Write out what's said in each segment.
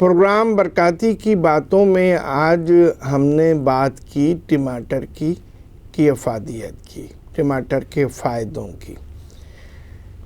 Programme برکاتی کی باتوں میں آج ہم نے بات کی ٹماٹر کی افادیت کی، ٹماٹر کے فائدوں کی۔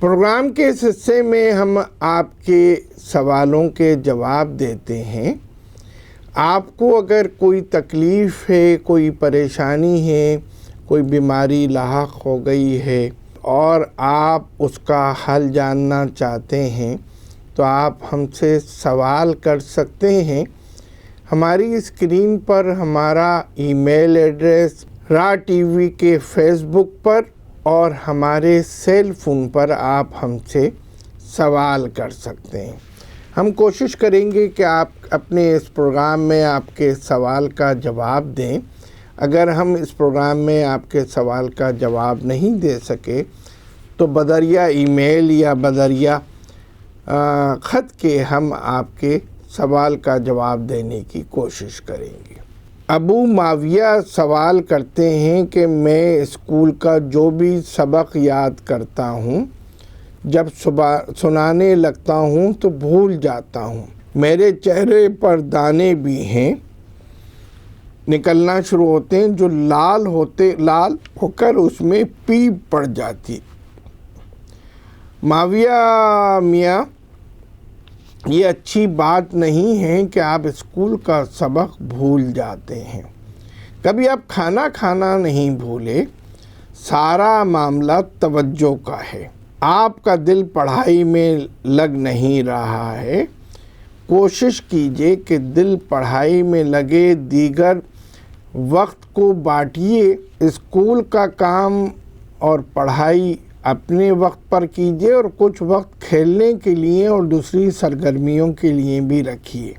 پروگرام کے اس حصے میں ہم آپ کے سوالوں کے جواب دیتے ہیں۔ آپ کو اگر کوئی تکلیف ہے، کوئی پریشانی ہے، کوئی بیماری لاحق ہو گئی ہے اور آپ اس کا حل جاننا چاہتے ہیں تو آپ ہم سے سوال کر سکتے ہیں۔ ہماری اسکرین پر ہمارا ای میل ایڈریس را ٹی وی کے فیس بک پر اور ہمارے سیل فون پر آپ ہم سے سوال کر سکتے ہیں۔ ہم کوشش کریں گے کہ آپ اپنے اس پروگرام میں آپ کے سوال کا جواب دیں۔ اگر ہم اس پروگرام میں آپ کے سوال کا جواب نہیں دے سکے تو بذریعہ ای میل یا بذریعہ خط کے ہم آپ کے سوال کا جواب دینے کی کوشش کریں گے۔ ابو معاویہ سوال کرتے ہیں کہ میں اسکول کا جو بھی سبق یاد کرتا ہوں جب صبح سنانے لگتا ہوں تو بھول جاتا ہوں۔ میرے چہرے پر دانے بھی ہیں، نکلنا شروع ہوتے ہیں جو لال ہو کر اس میں پیپ پڑ جاتی۔ معاویہ میاں، یہ اچھی بات نہیں ہے کہ آپ اسکول کا سبق بھول جاتے ہیں۔ کبھی آپ کھانا نہیں بھولے، سارا معاملہ توجہ کا ہے۔ آپ کا دل پڑھائی میں لگ نہیں رہا ہے، کوشش کیجئے کہ دل پڑھائی میں لگے، دیگر وقت کو بانٹیے۔ اسکول کا کام اور پڑھائی اپنے وقت پر کیجئے اور کچھ وقت کھیلنے کے لیے اور دوسری سرگرمیوں کے لیے بھی رکھیے۔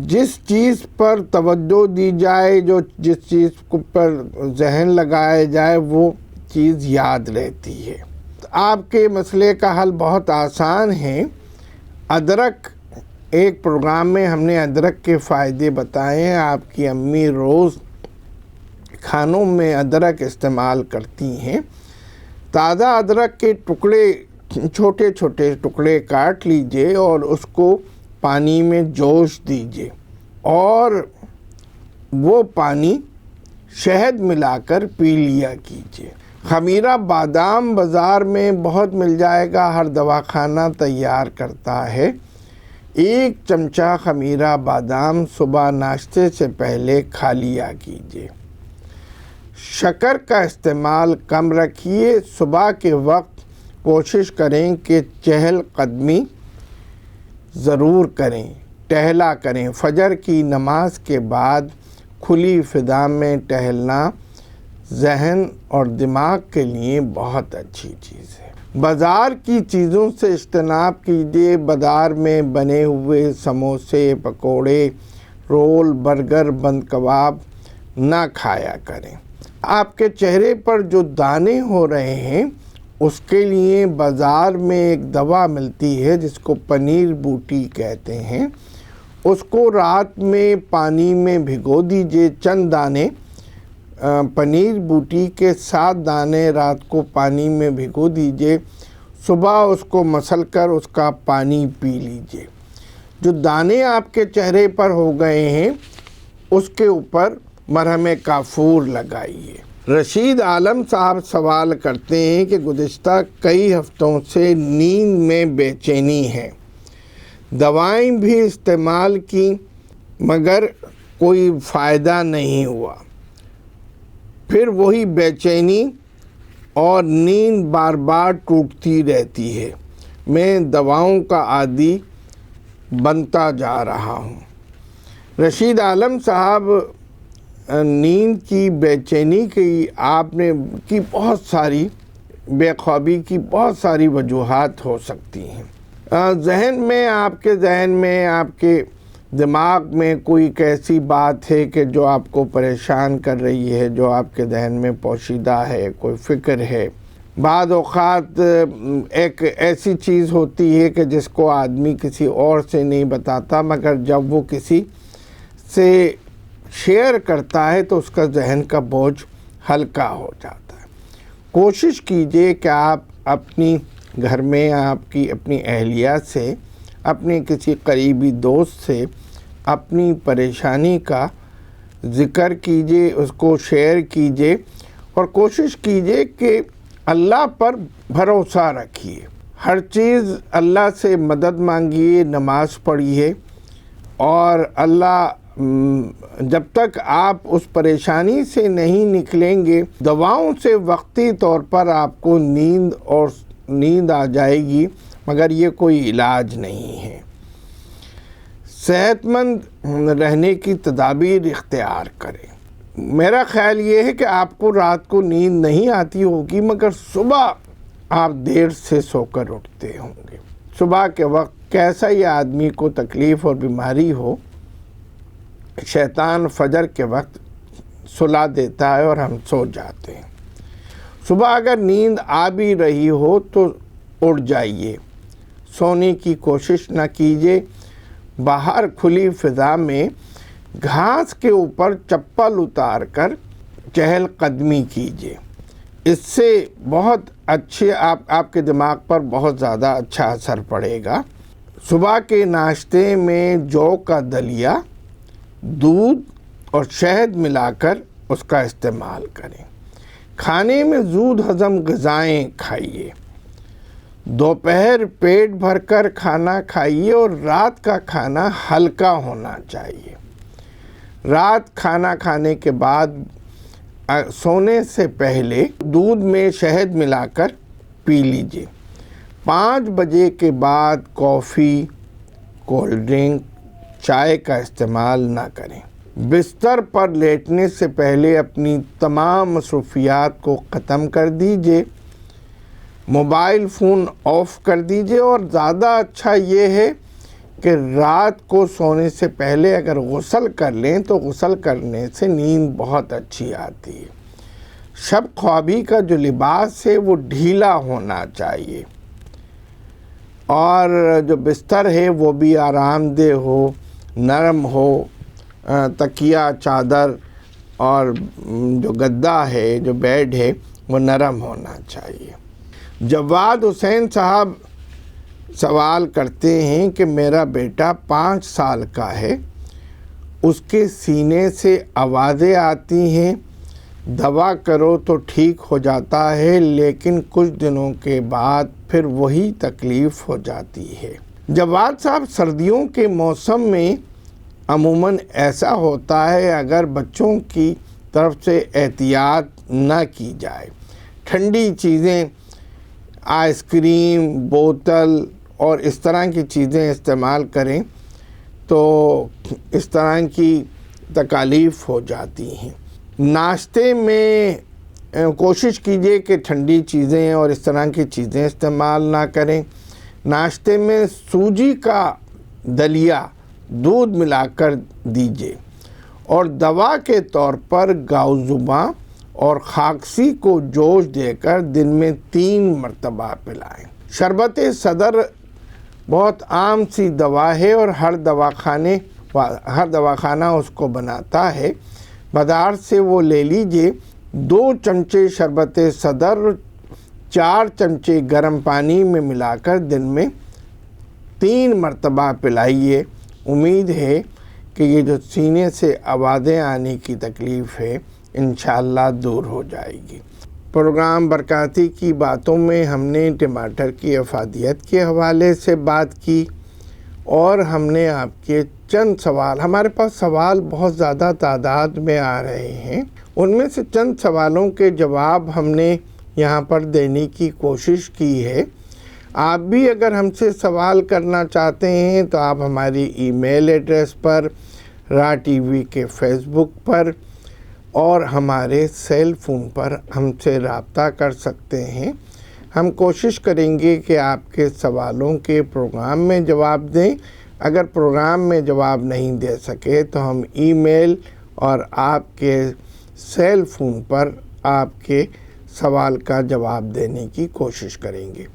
جس چیز پر توجہ دی جائے، جس چیز پر ذہن لگایا جائے، وہ چیز یاد رہتی ہے۔ آپ کے مسئلے کا حل بہت آسان ہے۔ ادرک، ایک پروگرام میں ہم نے ادرک کے فائدے بتائے ہیں۔ آپ کی امی روز کھانوں میں ادرک استعمال کرتی ہیں۔ تازہ ادرک کے ٹکڑے، چھوٹے چھوٹے ٹکڑے کاٹ لیجئے اور اس کو پانی میں جوش دیجئے اور وہ پانی شہد ملا کر پی لیا کیجئے۔ خمیرہ بادام بازار میں بہت مل جائے گا، ہر دواخانہ تیار کرتا ہے۔ 1 چمچہ خمیرہ بادام صبح ناشتے سے پہلے کھا لیا کیجئے۔ شکر کا استعمال کم رکھیے۔ صبح کے وقت کوشش کریں کہ چہل قدمی ضرور کریں، ٹہلا کریں۔ فجر کی نماز کے بعد کھلی فضا میں ٹہلنا ذہن اور دماغ کے لیے بہت اچھی چیز ہے۔ بازار کی چیزوں سے اجتناب کیجیے۔ بازار میں بنے ہوئے سموسے، پکوڑے، رول، برگر، بند کباب نہ کھایا کریں۔ آپ کے چہرے پر جو دانے ہو رہے ہیں اس کے لیے بازار میں ایک دوا ملتی ہے جس کو پنیر بوٹی کہتے ہیں۔ اس کو رات میں پانی میں بھگو دیجئے۔ چند دانے پنیر بوٹی کے 7 دانے رات کو پانی میں بھگو دیجئے۔ صبح اس کو مسل کر اس کا پانی پی لیجئے۔ جو دانے آپ کے چہرے پر ہو گئے ہیں اس کے اوپر مرہم کافور لگائیے۔ رشید عالم صاحب سوال کرتے ہیں کہ گزشتہ کئی ہفتوں سے نیند میں بے چینی ہے، دوائیں بھی استعمال کی مگر کوئی فائدہ نہیں ہوا، پھر وہی بے چینی اور نیند بار بار ٹوٹتی رہتی ہے، میں دواؤں کا عادی بنتا جا رہا ہوں۔ رشید عالم صاحب، نیند کی بے چینی کی آپ نے کی بہت ساری، بے خوابی کی بہت ساری وجوہات ہو سکتی ہیں۔ ذہن میں، آپ کے دماغ میں کوئی ایسی بات ہے کہ جو آپ کو پریشان کر رہی ہے، جو آپ کے ذہن میں پوشیدہ ہے، کوئی فکر ہے۔ بعض اوقات ایک ایسی چیز ہوتی ہے کہ جس کو آدمی کسی اور سے نہیں بتاتا مگر جب وہ کسی سے شیئر کرتا ہے تو اس کا ذہن کا بوجھ ہلکا ہو جاتا ہے۔ کوشش کیجئے کہ آپ اپنی گھر میں آپ کی اپنی اہلیہ سے اپنے کسی قریبی دوست سے اپنی پریشانی کا ذکر کیجئے، اس کو شیئر کیجئے اور کوشش کیجئے کہ اللہ پر بھروسہ رکھیے، ہر چیز اللہ سے مدد مانگیے، نماز پڑھیے، اور اللہ جب تک آپ اس پریشانی سے نہیں نکلیں گے، دواؤں سے وقتی طور پر آپ کو نیند آ جائے گی، مگر یہ کوئی علاج نہیں ہے۔ صحت مند رہنے کی تدابیر اختیار کریں۔ میرا خیال یہ ہے کہ آپ کو رات کو نیند نہیں آتی ہوگی، مگر صبح آپ دیر سے سو کر اٹھتے ہوں گے۔ صبح کے وقت کیسا ہی آدمی کو تکلیف اور بیماری ہو، شیطان فجر کے وقت سلا دیتا ہے اور ہم سو جاتے ہیں۔ صبح اگر نیند آ بھی رہی ہو تو اٹھ جائیے، سونے کی کوشش نہ کیجیے۔ باہر کھلی فضا میں گھاس کے اوپر چپل اتار کر چہل قدمی کیجیے، اس سے بہت اچھے آپ کے دماغ پر بہت زیادہ اچھا اثر پڑے گا۔ صبح کے ناشتے میں جو کا دلیا، دودھ اور شہد ملا کر اس کا استعمال کریں۔ کھانے میں زود ہضم غذائیں کھائیے۔ دوپہر پیٹ بھر کر کھانا کھائیے اور رات کا کھانا ہلکا ہونا چاہیے۔ رات کھانا کھانے کے بعد سونے سے پہلے دودھ میں شہد ملا کر پی لیجیے۔ 5 بجے کے بعد کافی، کولڈ ڈرنک، چائے کا استعمال نہ کریں۔ بستر پر لیٹنے سے پہلے اپنی تمام مصروفیات کو ختم کر دیجیے۔ موبائل فون آف کر دیجیے، اور زیادہ اچھا یہ ہے کہ رات کو سونے سے پہلے اگر غسل کر لیں تو غسل کرنے سے نیند بہت اچھی آتی ہے۔ شب خوابی کا جو لباس ہے وہ ڈھیلا ہونا چاہیے، اور جو بستر ہے وہ بھی آرام دہ ہو، نرم ہو۔ تکیہ، چادر اور جو گدا ہے، جو بیڈ ہے، وہ نرم ہونا چاہیے۔ جواد حسین صاحب سوال کرتے ہیں کہ میرا بیٹا 5 سال کا ہے، اس کے سینے سے آوازیں آتی ہیں، دوا کرو تو ٹھیک ہو جاتا ہے، لیکن کچھ دنوں کے بعد پھر وہی تکلیف ہو جاتی ہے۔ جواد صاحب، سردیوں کے موسم میں عموماً ایسا ہوتا ہے اگر بچوں کی طرف سے احتیاط نہ کی جائے، ٹھنڈی چیزیں، آئس کریم، بوتل اور اس طرح کی چیزیں استعمال کریں تو اس طرح کی تکالیف ہو جاتی ہیں۔ ناشتے میں کوشش کیجئے کہ ٹھنڈی چیزیں اور اس طرح کی چیزیں استعمال نہ کریں۔ ناشتے میں سوجی کا دلیا دودھ ملا کر دیجئے، اور دوا کے طور پر گاؤزباں اور خاکسی کو جوش دے کر دن میں 3 مرتبہ پلائیں۔ شربت صدر بہت عام سی دوا ہے اور ہر دواخانہ اس کو بناتا ہے، بازار سے وہ لے لیجئے۔ 2 چمچے شربت صدر 4 چمچے گرم پانی میں ملا کر دن میں 3 مرتبہ پلائیے۔ امید ہے کہ یہ جو سینے سے آوازیں آنے کی تکلیف ہے انشاءاللہ دور ہو جائے گی۔ پروگرام برکاتی کی باتوں میں ہم نے ٹماٹر کی افادیت کے حوالے سے بات کی، اور ہم نے آپ کے چند سوال، ہمارے پاس سوال بہت زیادہ تعداد میں آ رہے ہیں، ان میں سے چند سوالوں کے جواب ہم نے یہاں پر دینے کی کوشش کی ہے۔ آپ بھی اگر ہم سے سوال کرنا چاہتے ہیں تو آپ ہماری ای میل ایڈریس پر، را ٹی وی کے فیس بک پر اور ہمارے سیل فون پر ہم سے رابطہ کر سکتے ہیں۔ ہم کوشش کریں گے کہ آپ کے سوالوں کے پروگرام میں جواب دیں۔ اگر پروگرام میں جواب نہیں دے سکے تو ہم ای میل اور آپ کے سیل فون پر آپ کے سوال کا جواب دینے کی کوشش کریں گے۔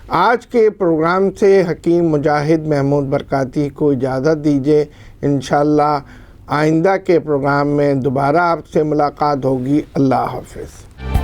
آج کے پروگرام سے حکیم مجاہد محمود برکاتی کو اجازت دیجیے۔ انشاءاللہ آئندہ کے پروگرام میں دوبارہ آپ سے ملاقات ہوگی۔ اللہ حافظ۔